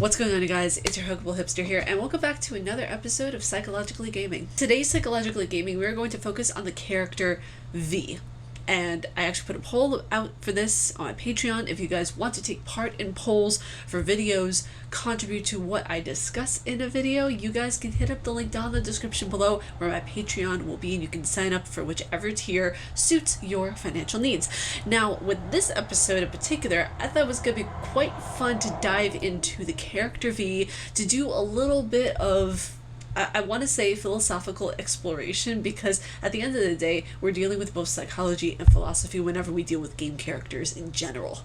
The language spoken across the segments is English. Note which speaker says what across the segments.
Speaker 1: What's going on, you guys? It's your Huggable Hipster here, and welcome back to another episode of Psychologically Gaming. Today's Psychologically Gaming, we're going to focus on the character V. And I actually put a poll out for this on my Patreon. If you guys want to take part in polls for videos, contribute to what I discuss in a video, you guys can hit up the link down in the description below where my Patreon will be, and you can sign up for whichever tier suits your financial needs. Now, with this episode in particular, I thought it was going to be quite fun to dive into the character V, to do a little bit of I want to say philosophical exploration, because at the end of the day, we're dealing with both psychology and philosophy whenever we deal with game characters in general.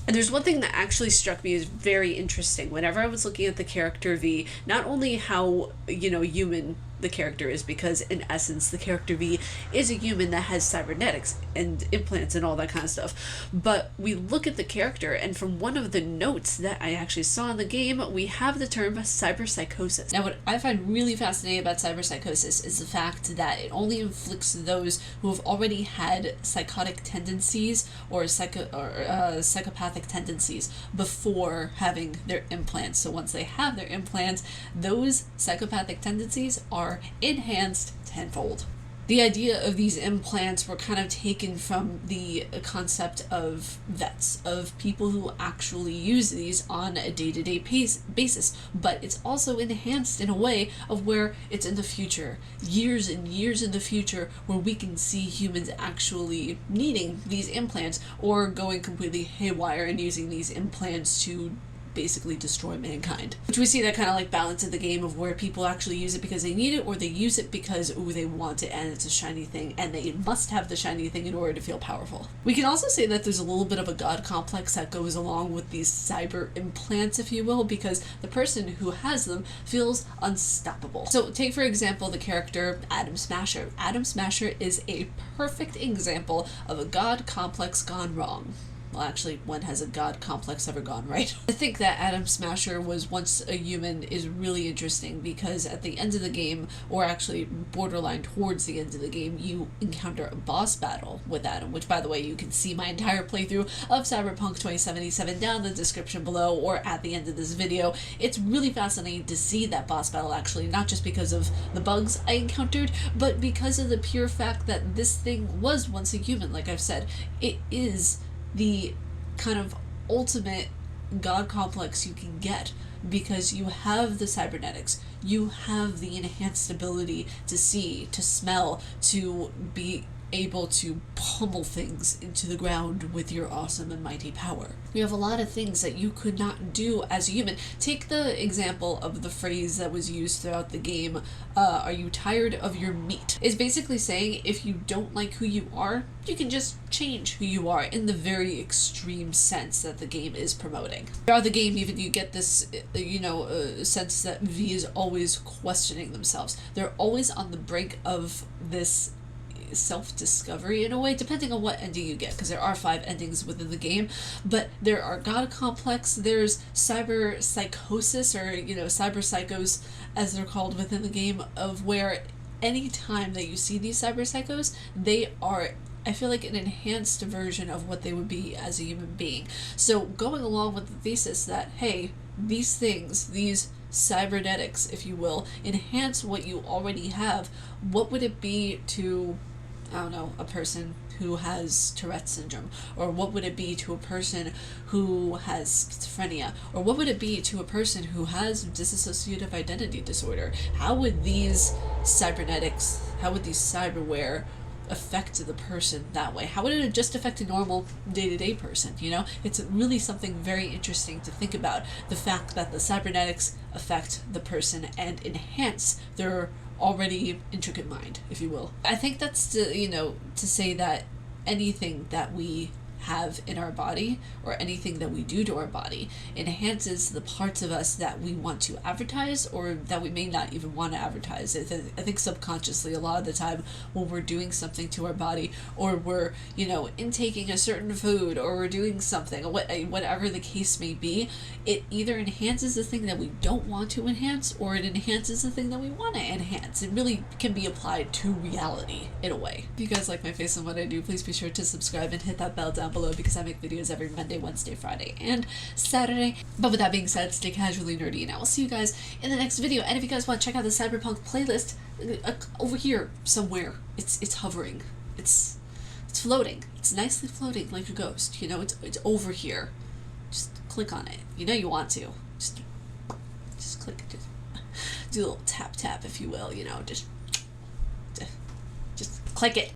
Speaker 1: And there's one thing that actually struck me as very interesting whenever I was looking at the character V, not only how, human the character is, because in essence the character V is a human that has cybernetics and implants and all that kind of stuff, but we look at the character, and from one of the notes that I actually saw in the game, we have the term cyberpsychosis. Now, what I find really fascinating about cyberpsychosis is the fact that it only inflicts those who have already had psychotic tendencies or psychopathic tendencies before having their implants. So once they have their implants, those psychopathic tendencies are enhanced tenfold. The idea of these implants were kind of taken from the concept of vets, of people who actually use these on a day-to-day basis, but it's also enhanced in a way of where it's in the future, years and years in the future, where we can see humans actually needing these implants or going completely haywire and using these implants to basically destroy mankind. Which we see that kind of like balance in the game of where people actually use it because they need it, or they use it because they want it and it's a shiny thing and they must have the shiny thing in order to feel powerful. We can also say that there's a little bit of a god complex that goes along with these cyber implants, if you will, because the person who has them feels unstoppable. So take for example the character Atom Smasher. Atom Smasher is a perfect example of a god complex gone wrong. Well, actually, when has a god complex ever gone right? I think that Atom Smasher was once a human is really interesting, because at the end of the game, or actually borderline towards the end of the game, you encounter a boss battle with Atom, which, by the way, you can see my entire playthrough of Cyberpunk 2077 down in the description below or at the end of this video. It's really fascinating to see that boss battle, actually, not just because of the bugs I encountered, but because of the pure fact that this thing was once a human. Like I've said, it is the kind of ultimate god complex you can get, because you have the cybernetics, you have the enhanced ability to see, to smell, to be able to pummel things into the ground with your awesome and mighty power. You have a lot of things that you could not do as a human. Take the example of the phrase that was used throughout the game, are you tired of your meat? It's basically saying if you don't like who you are, you can just change who you are, in the very extreme sense that the game is promoting. Throughout the game, even you get this, sense that V is always questioning themselves. They're always on the brink of this self-discovery in a way, depending on what ending you get, because there are 5 endings within the game, but there are god complex, there's cyber psychosis, or cyber psychos as they're called within the game, of where any time that you see these cyber psychos, they are, I feel like, an enhanced version of what they would be as a human being. So going along with the thesis that, hey, these things, these cybernetics, if you will, enhance what you already have, what would it be to, I don't know, a person who has Tourette's syndrome? Or what would it be to a person who has schizophrenia? Or what would it be to a person who has dissociative identity disorder? How would these cybernetics, how would these cyberware affect the person that way? How would it just affect a normal day-to-day person? It's really something very interesting to think about, the fact that the cybernetics affect the person and enhance their already intricate mind, if you will. I think that's to say that anything that we have in our body, or anything that we do to our body, enhances the parts of us that we want to advertise, or that we may not even want to advertise. I think subconsciously, a lot of the time when we're doing something to our body, or we're intaking a certain food, or we're doing something, whatever the case may be, it either enhances the thing that we don't want to enhance, or it enhances the thing that we want to enhance. It really can be applied to reality in a way. If you guys like my face and what I do, please be sure to subscribe and hit that bell down down below because I make videos every Monday, Wednesday, Friday, and Saturday. But with that being said, stay casually nerdy, and I will see you guys in the next video. And if you guys want to check out the Cyberpunk playlist, over here somewhere, it's hovering, it's floating, it's nicely floating like a ghost, you know, it's over here. Just click on it. You know you want to. Just click, just do a little tap, if you will, you know, just click it.